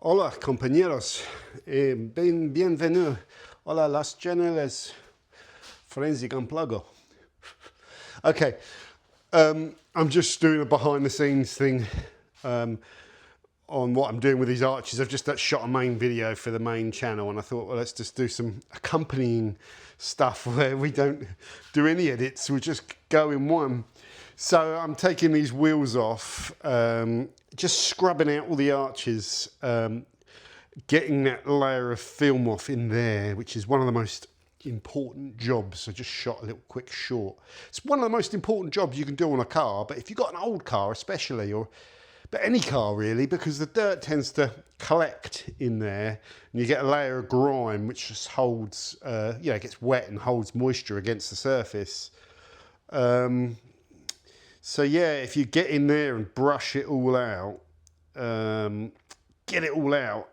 Hola compañeros, bienvenue. Hola las channels, Forensic Unplugger. Okay, I'm just doing a behind the scenes thing on what I'm doing with these arches. I've just shot a main video for the main channel, and I thought, well, let's just do some accompanying stuff where we don't do any edits, we just go in one. So I'm taking these wheels off, just scrubbing out all the arches, getting that layer of film off in there, which is one of the most important jobs. I just shot a little quick short. It's one of the most important jobs you can do on a car, but if you've got an old car especially, but any car really, because the dirt tends to collect in there and you get a layer of grime which just holds, it gets wet and holds moisture against the surface. So yeah, if you get in there and brush it all out, get it all out,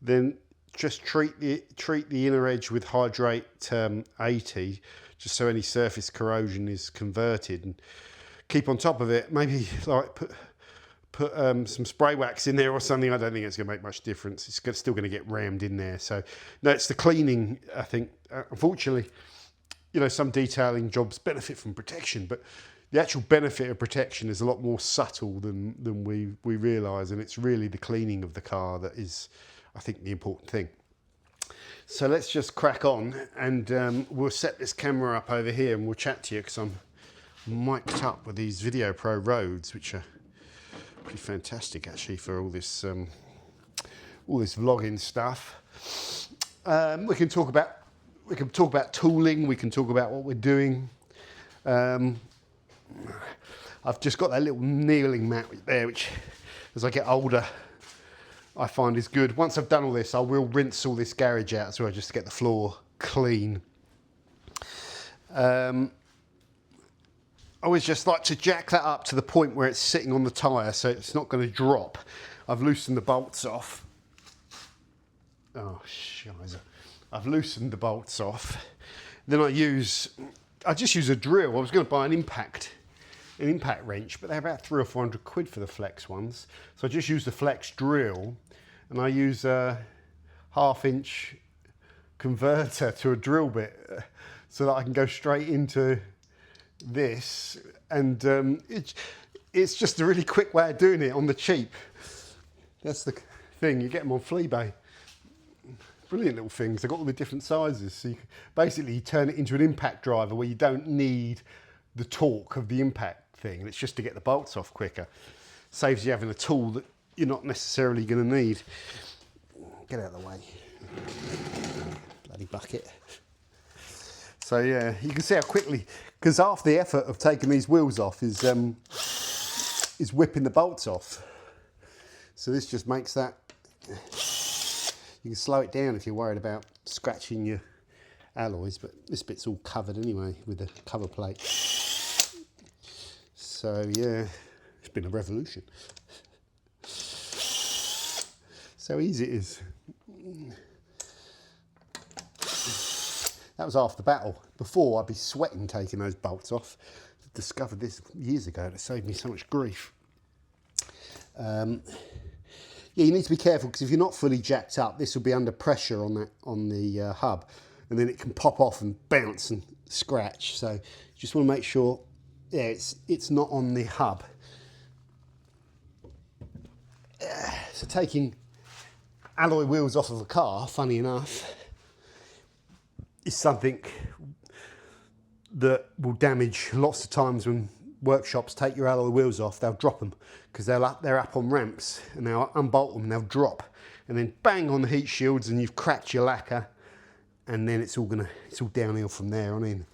then just treat the inner edge with Hydrate 80, just so any surface corrosion is converted, and keep on top of it. Maybe like put some spray wax in there or something. I don't think it's going to make much difference. It's still going to get rammed in there. So no, it's the cleaning, I think. Unfortunately, some detailing jobs benefit from protection, but the actual benefit of protection is a lot more subtle than we realise, and it's really the cleaning of the car that is, I think, the important thing. So let's just crack on, and we'll set this camera up over here and we'll chat to you, because I'm mic'd up with these Video Pro Rodes, which are pretty fantastic actually for all this vlogging stuff. We can talk about tooling, we can talk about what we're doing. I've just got that little kneeling mat there, which as I get older I find is good. Once I've done all this, I will rinse all this garage out as well, just to get the floor clean. I always just like to jack that up to the point where it's sitting on the tyre so it's not going to drop. I've loosened the bolts off. Oh, shizer. I've loosened the bolts off. Then I just use a drill. I was going to buy an impact wrench, but they're about 300 or 400 quid for the flex ones. So I just use the flex drill, and I use a 1/2 inch converter to a drill bit so that I can go straight into this. And it's just a really quick way of doing it on the cheap. That's the thing, you get them on Fleabay. Brilliant little things. They've got all the different sizes. So you turn it into an impact driver where you don't need the torque of the impact thing. And it's just to get the bolts off quicker. Saves you having a tool that you're not necessarily going to need. Get out of the way. Bloody bucket. So yeah, you can see how quickly, because half the effort of taking these wheels off is whipping the bolts off. So this just makes that. You can slow it down if you're worried about scratching your alloys, but this bit's all covered anyway with the cover plate. So yeah, it's been a revolution. So easy it is. That was half the battle. Before, I'd be sweating taking those bolts off. I discovered this years ago. It saved me so much grief. Yeah, you need to be careful, because if you're not fully jacked up, this will be under pressure on the hub, and then it can pop off and bounce and scratch. So you just want to make sure, yeah, it's not on the hub. So taking alloy wheels off of a car, funny enough, is something that will damage lots of times. When workshops take your alloy wheels off, they'll drop them because they're up on ramps, and they'll unbolt them and they'll drop, and then bang on the heat shields and you've cracked your lacquer, and then it's all downhill from there on in.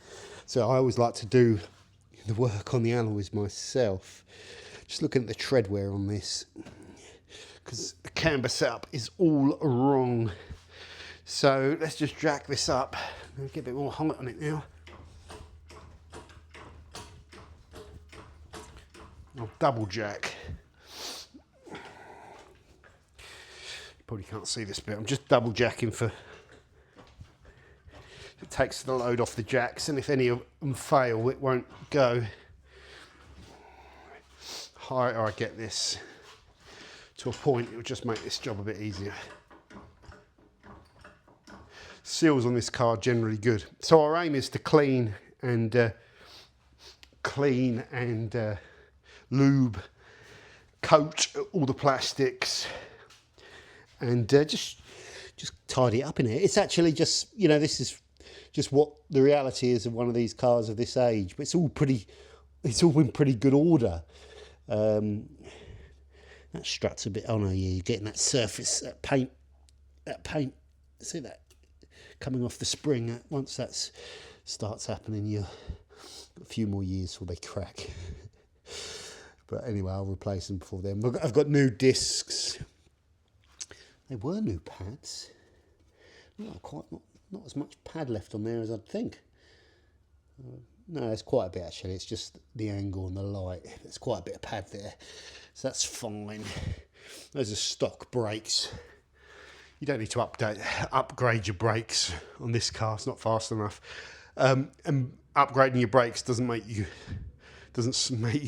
So I always like to do the work on the alloys myself. Just looking at the tread wear on this, because the camber setup is all wrong. So let's just jack this up. Get a bit more height on it now. I'll double jack. Probably can't see this bit. I'm just double jacking for. It takes the load off the jacks, and if any of them fail, it won't go. Higher I get this, to a point, it'll just make this job a bit easier. Seals on this car are generally good. So our aim is to clean and lube, coat all the plastics, and just tidy it up in here. It's actually just, you know, this is just what the reality is of one of these cars of this age. But it's all in pretty good order. That strut's a bit on here. You're getting that surface, that paint. See that coming off the spring? Once that starts happening, you've got a few more years before they crack. But anyway, I'll replace them before then. I've got new discs. They were new pads. Not as much pad left on there as I'd think. No, there's quite a bit actually. It's just the angle and the light. There's quite a bit of pad there, so that's fine. Those are stock brakes. You don't need to upgrade your brakes on this car. It's not fast enough. And upgrading your brakes doesn't make you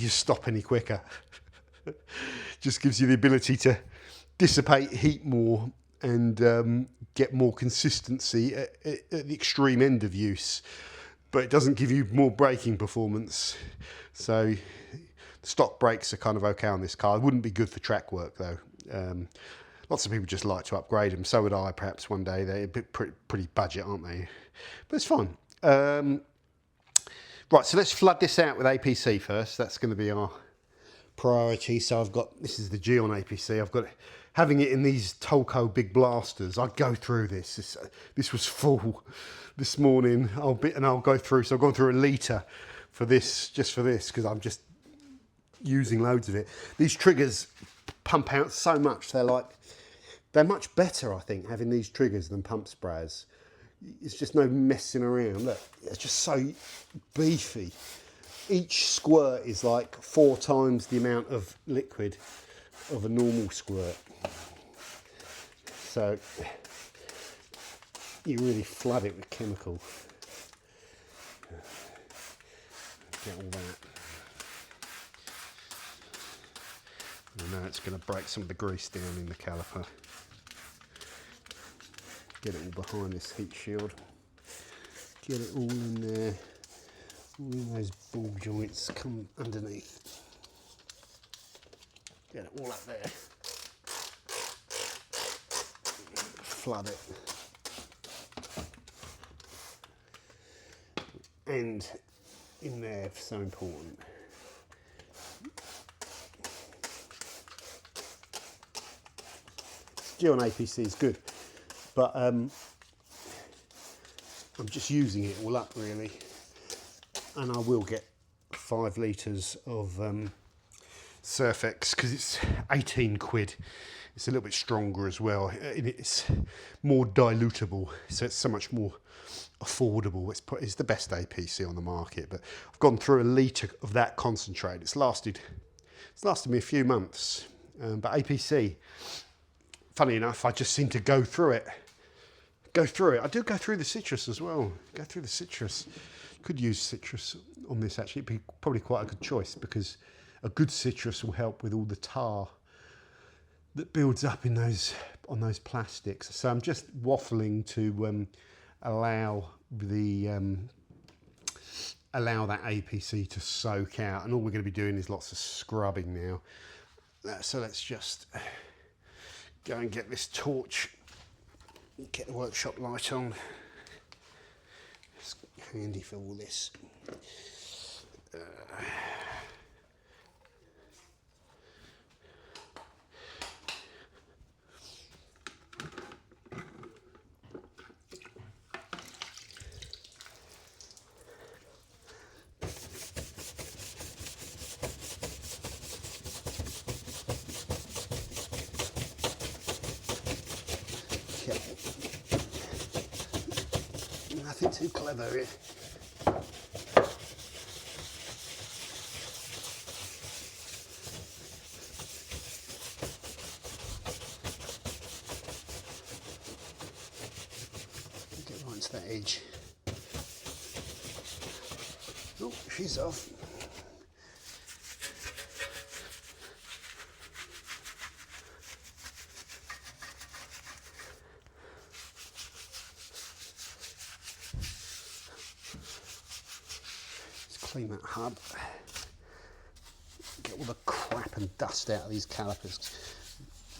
stop any quicker. Just gives you the ability to dissipate heat more and get more consistency at the extreme end of use, but it doesn't give you more braking performance. So stock brakes are kind of okay on this car. It wouldn't be good for track work though. Lots of people just like to upgrade them. So would I perhaps one day. They're a bit pretty budget, aren't they? But it's fine. Right, so let's flood this out with APC first. That's going to be our priority. So this is the Gyeon APC. I've got having it in these Tolko big blasters. I go through this. This was full this morning. I'll go through. So I've gone through a litre for this, just for this, because I'm just using loads of it. These triggers pump out so much. They're much better, I think, having these triggers than pump sprayers. It's just no messing around. Look, it's just so beefy. Each squirt is like 4 times the amount of liquid of a normal squirt. So you really flood it with chemical. Get all that. And now it's going to break some of the grease down in the caliper. Get it all behind this heat shield. Get it all in there. All in those ball joints come underneath. Get it all up there. Flood it. And in there, so important. Gyeon APC is good, but I'm just using it all up really, and I will get 5 litres of Surfex because it's 18 quid. It's a little bit stronger as well. It's more dilutable, so it's so much more affordable. It's the best APC on the market, but I've gone through a litre of that concentrate. It's lasted me a few months, but APC, funny enough, I just seem to go through it. I do go through the citrus as well. Go through the citrus. Could use citrus on this actually. It'd be probably quite a good choice because a good citrus will help with all the tar that builds up on those plastics. So I'm just waffling to allow that APC to soak out, and all we're going to be doing is lots of scrubbing now. So let's just go and get this torch, get the workshop light on. It's handy for all this. Nothing too clever here. Get right into that edge. Oh, she's off. clean that hub. Get all the crap and dust out of these calipers.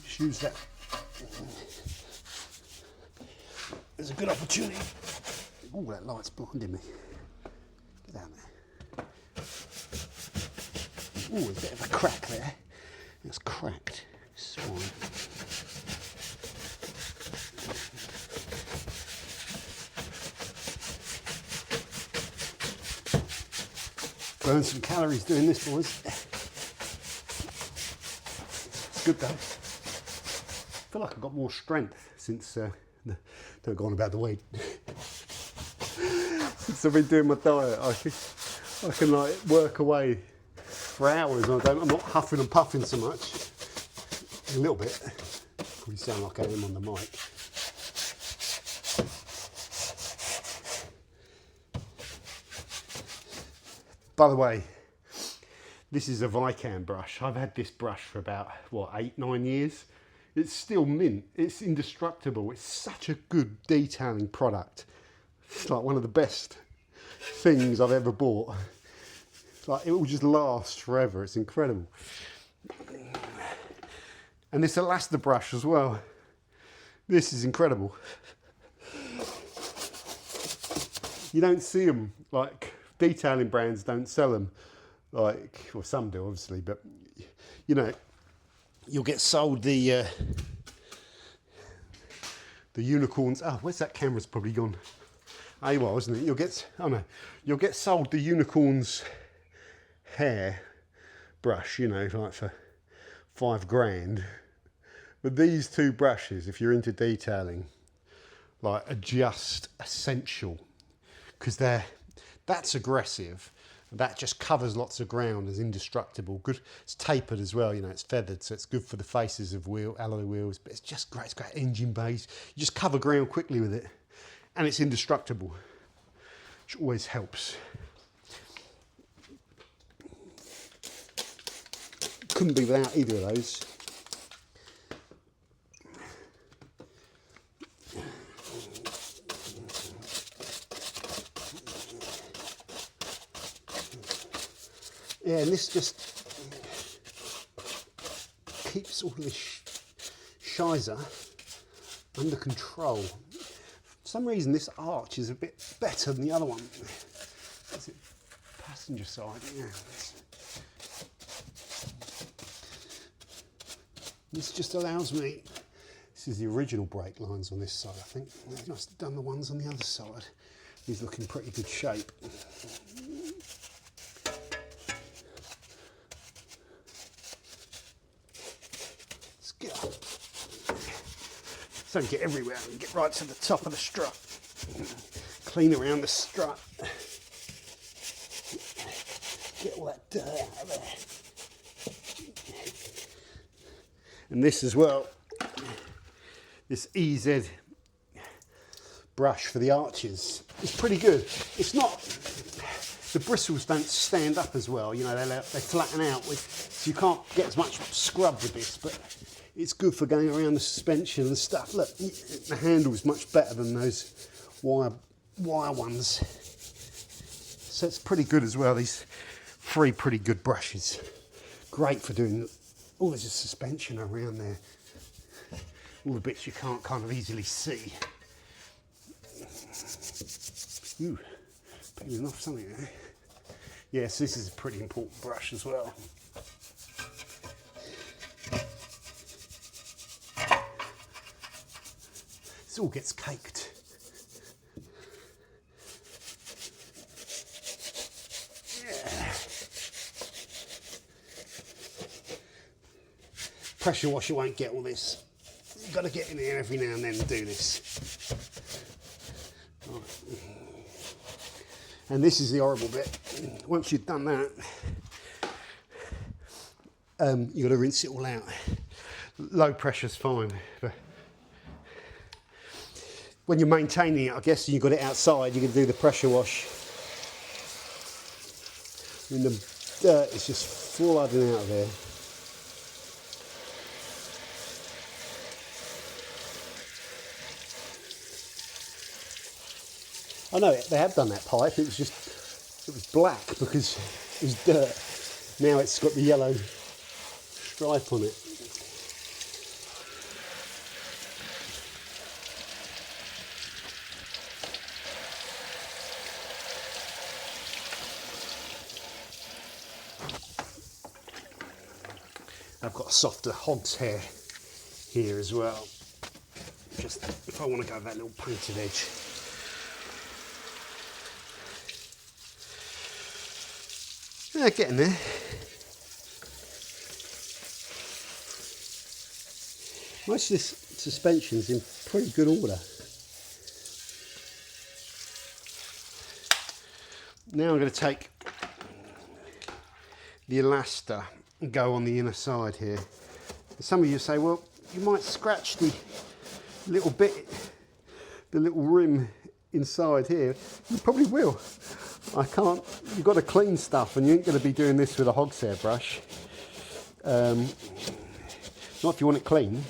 Just use that. There's a good opportunity. Oh, that light's blinding me. Get down there. Oh, there's a bit of a crack there. It's cracked. Swine. Burn some calories doing this, boys. It's good though. I feel like I've got more strength since, don't go on about the weight. Since I've been doing my diet, I can like work away for hours. I'm not huffing and puffing so much. A little bit. Probably sound like I am on the mic. By the way, this is a Vicam brush. I've had this brush for about, what, 8-9 years? It's still mint. It's indestructible. It's such a good detailing product. It's like one of the best things I've ever bought. It's like, it will just last forever. It's incredible. And this Elasto brush as well. This is incredible. You don't see them, like, detailing brands don't sell them, like, well, some do obviously, but you know, you'll get sold the unicorns. Oh, where's that camera's probably gone? AWOL, isn't it? You'll get sold the unicorn's hair brush, you know, like for £5 But these two brushes, if you're into detailing, like, are just essential, because that's aggressive. That just covers lots of ground, is indestructible. Good. It's tapered as well, you know, it's feathered, so it's good for the faces of alloy wheels, but it's just great. It's great engine bays. You just cover ground quickly with it, and it's indestructible, which always helps. Couldn't be without either of those. Yeah, and this just keeps all this shizer under control. For some reason, this arch is a bit better than the other one. Is it passenger side? Yeah. This just allows me. This is the original brake lines on this side, I think. They've just done the ones on the other side. These look in pretty good shape. Don't get everywhere and get right to the top of the strut. Clean around the strut. Get all that dirt out of there. And this as well, this EZ brush for the arches is pretty good. It's not, the bristles don't stand up as well, you know, they flatten out, so you can't get as much scrub with this, but it's good for going around the suspension and stuff. Look, the handle's much better than those wire ones. So it's pretty good as well, these 3 pretty good brushes. Great for doing, oh, there's a suspension around there. All the bits you can't kind of easily see. Ooh, peeling off something there. Yes, this is a pretty important brush as well. This all gets caked. Yeah. Pressure washer won't get all this. You've got to get in there every now and then and do this. Right. And this is the horrible bit. Once you've done that, you've got to rinse it all out. Low pressure's fine, but when you're maintaining it, I guess you've got it outside, you can do the pressure wash. And the dirt is just flooding out of there. I know they have done that pipe, it was just It was black because it was dirt. Now it's got the yellow stripe on it. I've got a softer hog's hair here as well. Just if I want to go with that little painted edge. Yeah, getting there. Most of this suspension's in pretty good order. Now I'm going to take the elaster and go on the inner side here. Some of you say, well, you might scratch the little bit, the little rim inside here. You probably will. I can't, you've got to clean stuff, and you ain't going to be doing this with a hog's hair brush. Not if you want it clean,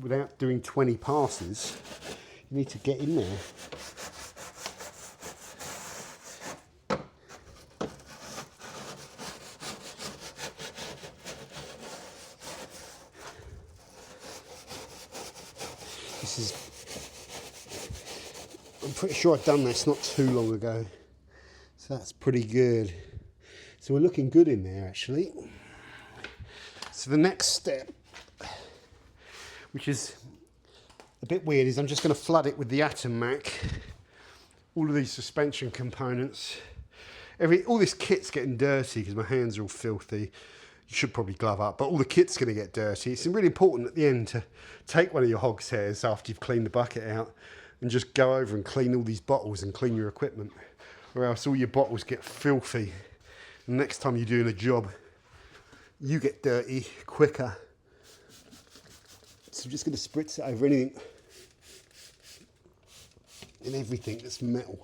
without doing 20 passes. You need to get in there. This is, I'm pretty sure I've done this not too long ago, so that's pretty good. So we're looking good in there actually. So the next step, which is a bit weird, is I'm just going to flood it with the Atom Mac. All of these suspension components, all this kit's getting dirty because my hands are all filthy. You should probably glove up, but all the kit's going to get dirty. It's really important at the end to take one of your hog's hairs after you've cleaned the bucket out and just go over and clean all these bottles and clean your equipment, or else all your bottles get filthy. And next time you're doing a job, you get dirty quicker. So I'm just going to spritz it over anything and everything that's metal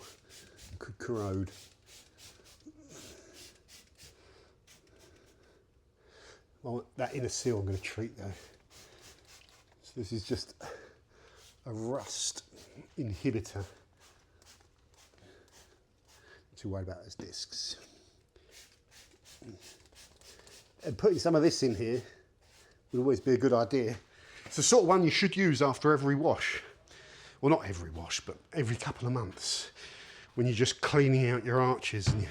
could corrode. Well, that inner seal I'm going to treat though. So this is just a rust inhibitor. Not too worried about those discs. And putting some of this in here would always be a good idea. It's the sort of one you should use after every wash. Well, not every wash, but every couple of months. When you're just cleaning out your arches and you're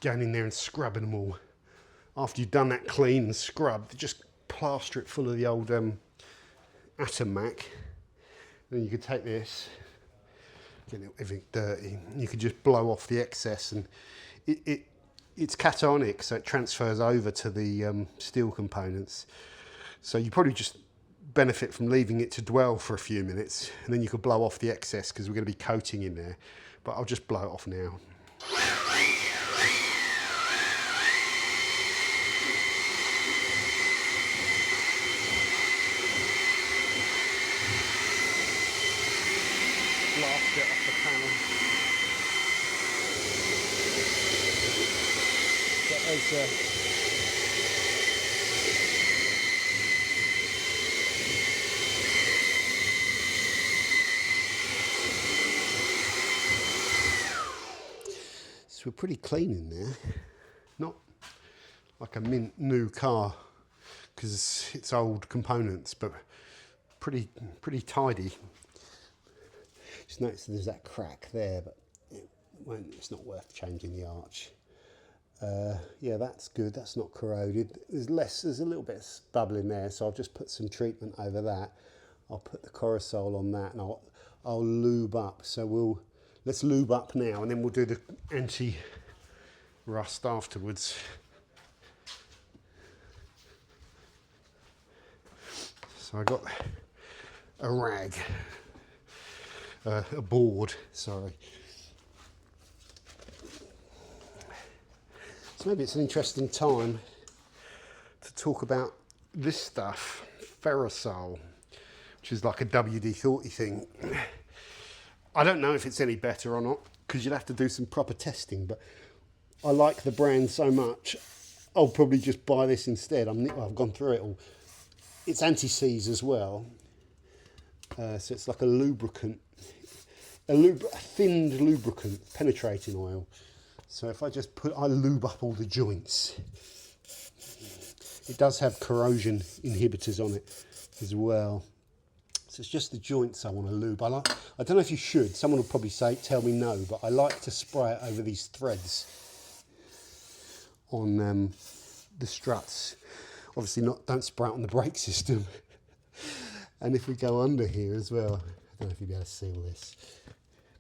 going in there and scrubbing them all. After you've done that clean and scrub, just plaster it full of the old Atom Mac. Then you could take this, get everything dirty, and you could just blow off the excess, and it's cationic, so it transfers over to the steel components. So you probably just benefit from leaving it to dwell for a few minutes, and then you could blow off the excess because we're going to be coating in there. But I'll just blow it off now. Blast it off the panel. Get those so we're pretty clean in there. Not like a mint new car because it's old components, but pretty tidy. Just notice there's that crack there, but it's not worth changing the arch. Yeah, that's good. That's not corroded. There's a little bit of stubble in there, so I'll just put some treatment over that. I'll put the Ferrosol on that, and I'll lube up. So let's lube up now, and then we'll do the anti-rust afterwards. So I got a rag. A board, sorry. So maybe it's an interesting time to talk about this stuff, Ferrosol, which is like a WD-40 thing. I don't know if it's any better or not, because you'd have to do some proper testing, but I like the brand so much, I'll probably just buy this instead. I've gone through it all. It's anti-seize as well, so it's like a lubricant. A thinned lubricant, penetrating oil. So if I lube up all the joints. It does have corrosion inhibitors on it as well. So it's just the joints I want to lube. I don't know if you should. Someone will probably tell me no, but I like to spray it over these threads on the struts. Obviously don't spray it on the brake system. And if we go under here as well, I don't know if you'll be able to see all this,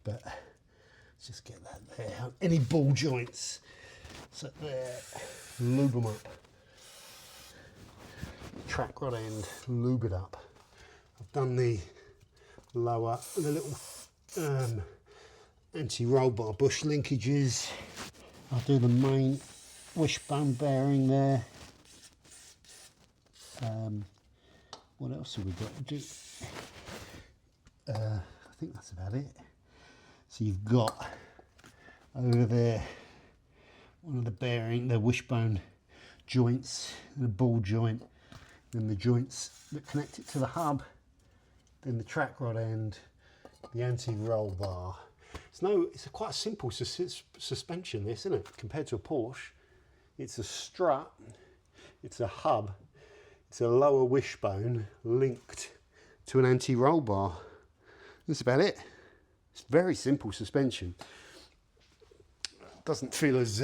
but let's just get that there. Any ball joints, so there, lube them up. Track rod end, lube it up. I've done the little anti-roll bar bush linkages. I'll do the main wishbone bearing there. What else have we got to do? I think that's about it. So you've got over there one of the wishbone joints, the ball joint, then the joints that connect it to the hub, then the track rod end, the anti-roll bar. It's quite a simple suspension, this, isn't it? Compared to a Porsche, it's a strut, it's a hub, it's a lower wishbone linked to an anti-roll bar. That's about it. It's very simple suspension. Doesn't feel as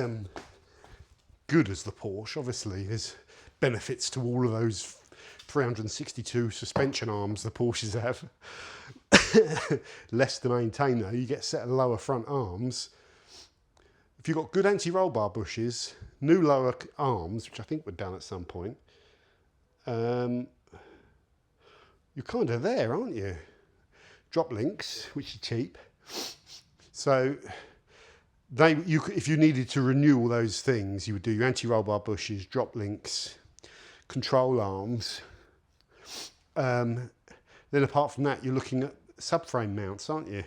good as the Porsche. Obviously, there's benefits to all of those 362 suspension arms the Porsches have. Less to maintain though. You get a set of lower front arms. If you've got good anti-roll bar bushes, new lower arms, which I think were done at some point, you're kind of there, aren't you? Drop links, which are cheap. So if you needed to renew all those things, you would do your anti-roll bar bushes, drop links, control arms. Then apart from that, you're looking at subframe mounts, aren't you?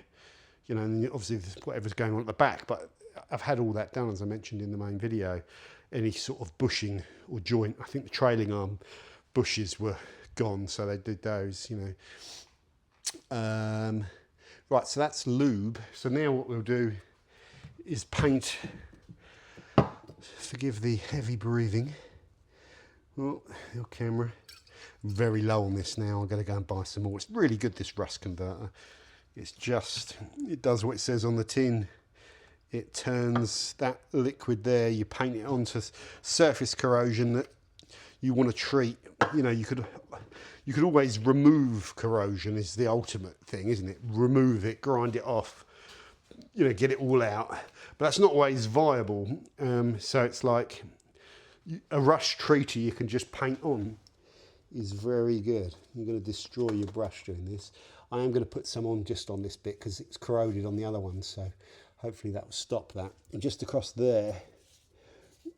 You know, and obviously there's whatever's going on at the back, but I've had all that done, as I mentioned in the main video. Any sort of bushing or joint, I think the trailing arm bushes were gone, so they did those, you know. Right, so that's lube. So now what we'll do is paint. Forgive the heavy breathing. Oh, your camera. Very low on this now. I'm going to go and buy some more. It's really good, this rust converter. It does what it says on the tin. It turns that liquid there, you paint it onto surface corrosion that you want to treat. You know, you could always remove corrosion, is the ultimate thing, isn't it? Remove it, grind it off, you know, get it all out. But that's not always viable. So it's like a rush treater you can just paint on is very good. You're going to destroy your brush doing this. I am going to put some on just on this bit because it's corroded on the other one, so hopefully that will stop that. And just across there,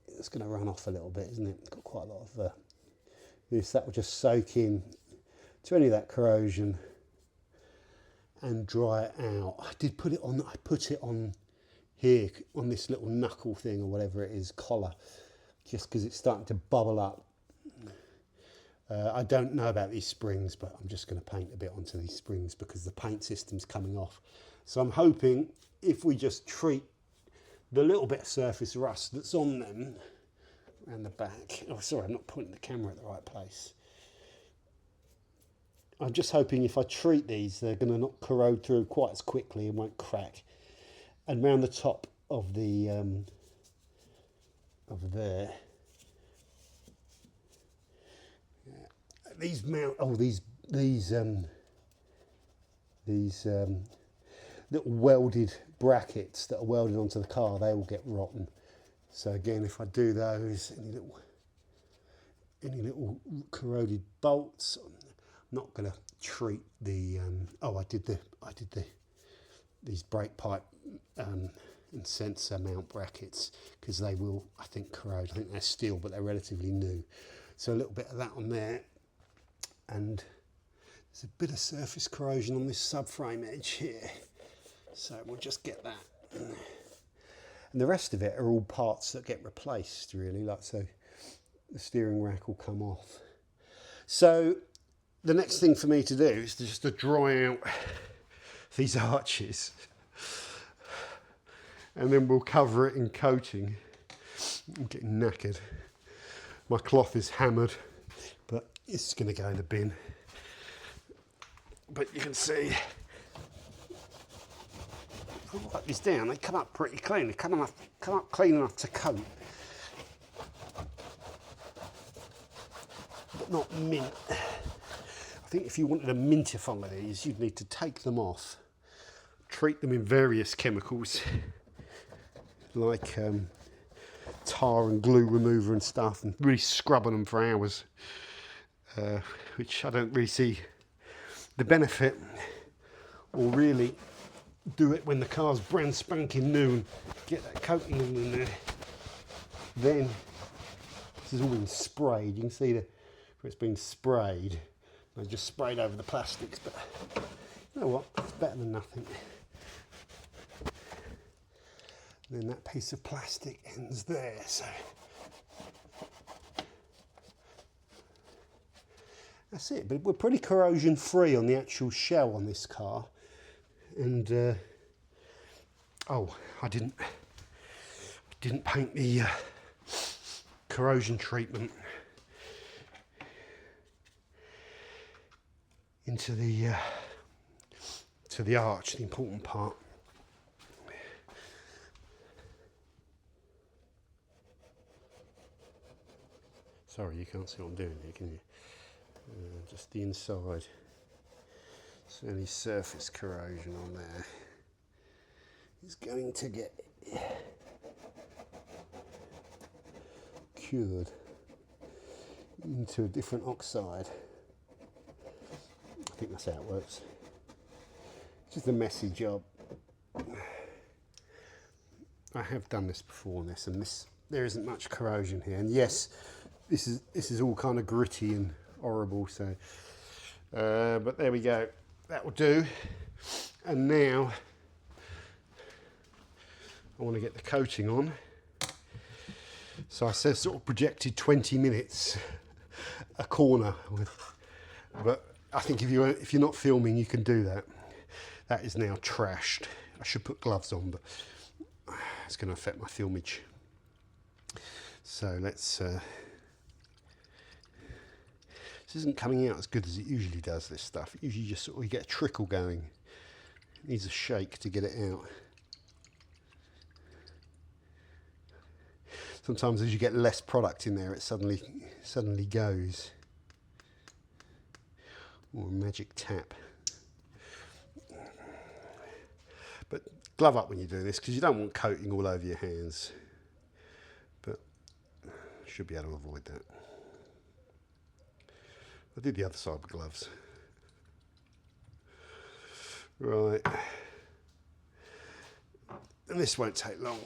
it's going to run off a little bit, isn't it? It's got quite a lot of this. That will just soak in to any of that corrosion and dry it out. I put it on here, on this little knuckle thing or whatever it is, collar, just because it's starting to bubble up. I don't know about these springs, but I'm just going to paint a bit onto these springs because the paint system's coming off. So I'm hoping if we just treat the little bit of surface rust that's on them around the back. Oh, sorry, I'm not pointing the camera at the right place. I'm just hoping if I treat these, they're going to not corrode through quite as quickly and won't crack. And round the top of the over there. These little welded brackets that are welded onto the car, they will get rotten. So again, if I do those, any little corroded bolts, I'm not going to treat the. I did these brake pipe and sensor mount brackets because they will, I think, corrode. I think they're steel, but they're relatively new. So a little bit of that on there. And there's a bit of surface corrosion on this subframe edge here. So we'll just get that. And the rest of it are all parts that get replaced, really. Like so, the steering rack will come off. So the next thing for me to do is just to dry out these arches. and then we'll cover it in coating. I'm getting knackered. My cloth is hammered, but it's going to go in the bin. But you can see, if I wipe these down, they come up pretty clean. They come up clean enough to coat, but not mint. I think if you wanted to mintify these, you'd need to take them off, treat them in various chemicals, like tar and glue remover and stuff, and really scrubbing them for hours, which I don't really see the benefit, or really do it when the car's brand spanking new and get that coating in there. Then this has all been sprayed. You can see where it's been sprayed. I just sprayed over the plastics, but you know what? It's better than nothing. And then that piece of plastic ends there, so that's it. But we're pretty corrosion free on the actual shell on this car. And oh, I didn't paint the corrosion treatment into the to the arch, the important part. Sorry, you can't see what I'm doing here, can you? Just the inside. So any surface corrosion on there is going to get cured into a different oxide. I think that's how it works. It's just a messy job. I have done this before, and there isn't much corrosion here. And yes, this is all kind of gritty and horrible. So, but there we go. That will do. And now I want to get the coating on. So I said sort of projected 20 minutes a corner, but I think if you're not filming, you can do that. That is now trashed. I should put gloves on, but it's going to affect my filmage. So let's. This isn't coming out as good as it usually does. This stuff. It usually just sort of you get a trickle going. It needs a shake to get it out. Sometimes as you get less product in there, it suddenly goes. Or a magic tap. But glove up when you do this, because you don't want coating all over your hands. But should be able to avoid that. I did the other side with gloves. Right. And this won't take long.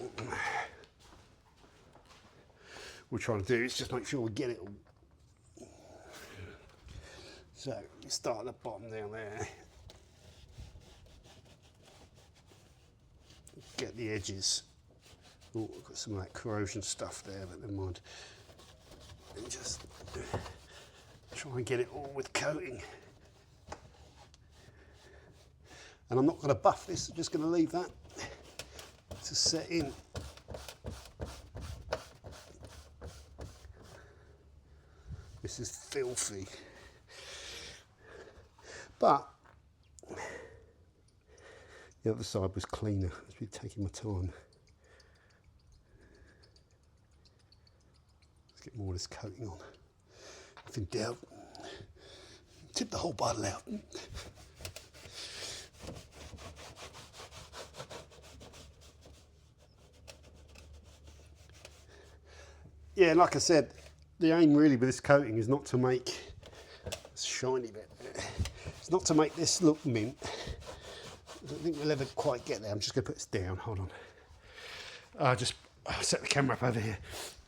What we're trying to do is just make sure we get it all. So we start at the bottom down there. Get the edges. Oh, I've got some of that corrosion stuff there, but never mind. And just try and get it all with coating. And I'm not going to buff this, I'm just going to leave that to set in. This is filthy. But the other side was cleaner. I've been taking my time. Let's get more of this coating on. If in doubt, tip the whole bottle out. Yeah, like I said, the aim really with this coating is not to make this shiny bit. It's not to make this look mint. I don't think we'll ever quite get there. I'm just going to put this down. Hold on. I'll set the camera up over here.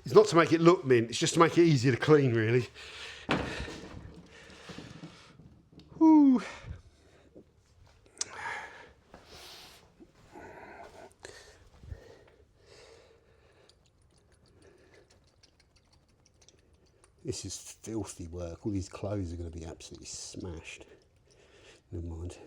It's not to make it look mint. It's just to make it easier to clean, really. Woo. This is filthy work. All these clothes are going to be absolutely smashed. Never mind.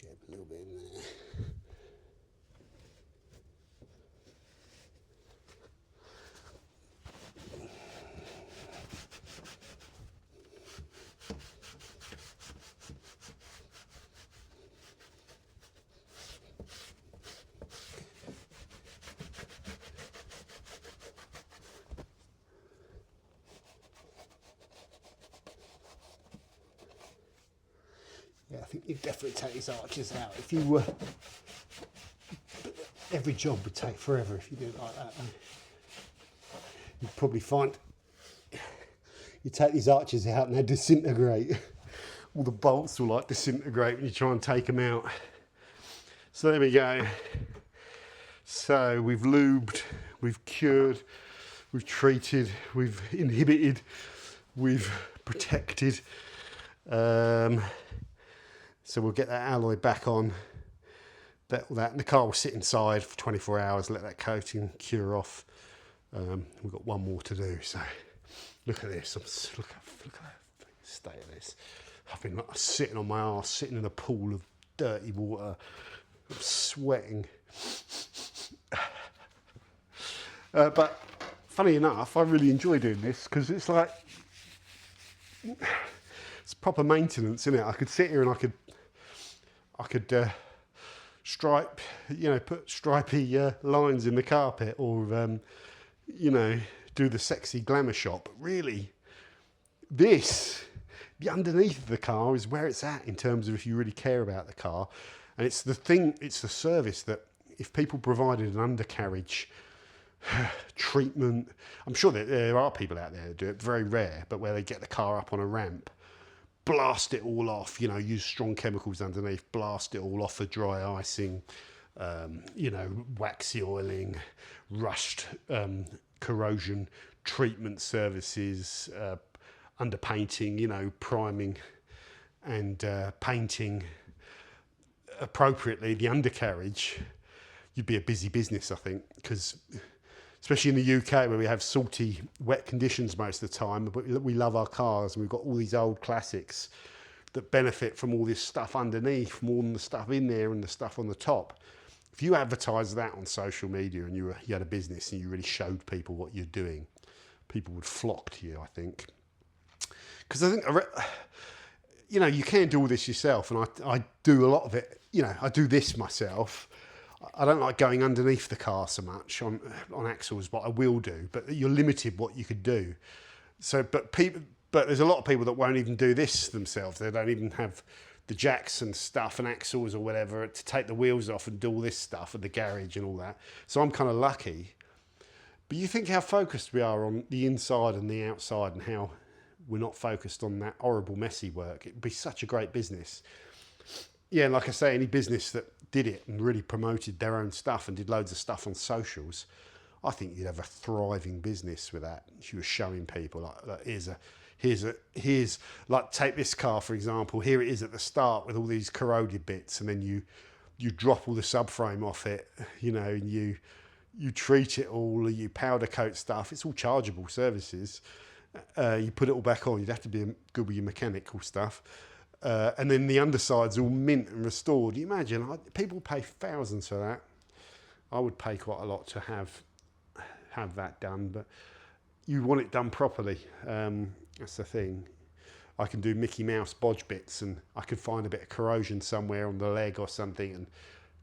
Get a little bit in there. Yeah, I think you'd definitely take these arches out. If you were, every job would take forever if you did it like that. You'd probably find you take these arches out and they disintegrate. All the bolts will like disintegrate when you try and take them out. So there we go. So we've lubed, we've cured, we've treated, we've inhibited, we've protected. So we'll get that alloy back on. The car will sit inside for 24 hours, let that coating cure off. We've got one more to do. So look at this. Look at the state of this. I've been sitting on my arse, sitting in a pool of dirty water. I'm sweating. But funny enough, I really enjoy doing this because it's like, it's proper maintenance, isn't it? I could sit here and I could stripe, put stripy lines in the carpet, or do the sexy glamour shot. But really, the underneath of the car is where it's at in terms of if you really care about the car. And it's the service that if people provided an undercarriage treatment, I'm sure that there are people out there that do it, very rare, but where they get the car up on a ramp, blast it all off, use strong chemicals underneath, blast it all off for dry icing, waxy oiling, rust, corrosion treatment services, underpainting, priming and painting appropriately the undercarriage. You'd be a busy business, I think, because especially in the UK where we have salty, wet conditions most of the time, but we love our cars and we've got all these old classics that benefit from all this stuff underneath more than the stuff in there and the stuff on the top. If you advertise that on social media and you had a business and you really showed people what you're doing, people would flock to you, I think. Because I think, you can do all this yourself, and I do a lot of it. I do this myself. I don't like going underneath the car so much on axles, but I will do. But you're limited what you could do. So, but there's a lot of people that won't even do this themselves. They don't even have the jacks and stuff and axles or whatever to take the wheels off and do all this stuff at the garage and all that. So I'm kind of lucky. But you think how focused we are on the inside and the outside, and how we're not focused on that horrible, messy work. It'd be such a great business. Yeah, and like I say, any business that did it and really promoted their own stuff and did loads of stuff on socials, I think you'd have a thriving business with that. If you were showing people like here's like, take this car for example. Here it is at the start with all these corroded bits, and then you drop all the subframe off it, and you treat it all, you powder coat stuff. It's all chargeable services. You put it all back on. You'd have to be good with your mechanical stuff. And then the underside's all mint and restored. You imagine, people pay thousands for that. I would pay quite a lot to have that done, but you want it done properly. That's the thing. I can do Mickey Mouse bodge bits, and I could find a bit of corrosion somewhere on the leg or something and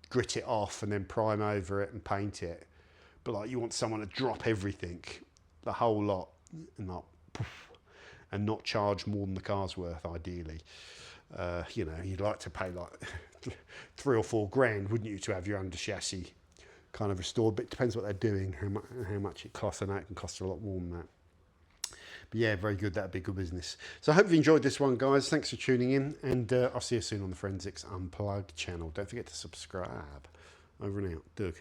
grit it off and then prime over it and paint it. But like, you want someone to drop everything, the whole lot, and not charge more than the car's worth, ideally. You'd like to pay like 3 or 4 grand, wouldn't you, to have your under chassis kind of restored? But it depends what they're doing, how much it costs, and that can cost a lot more than that. But yeah, very good. That'd be good business. So I hope you enjoyed this one, guys. Thanks for tuning in, and I'll see you soon on the Forensics Unplugged channel. Don't forget to subscribe. Over and out. Doug.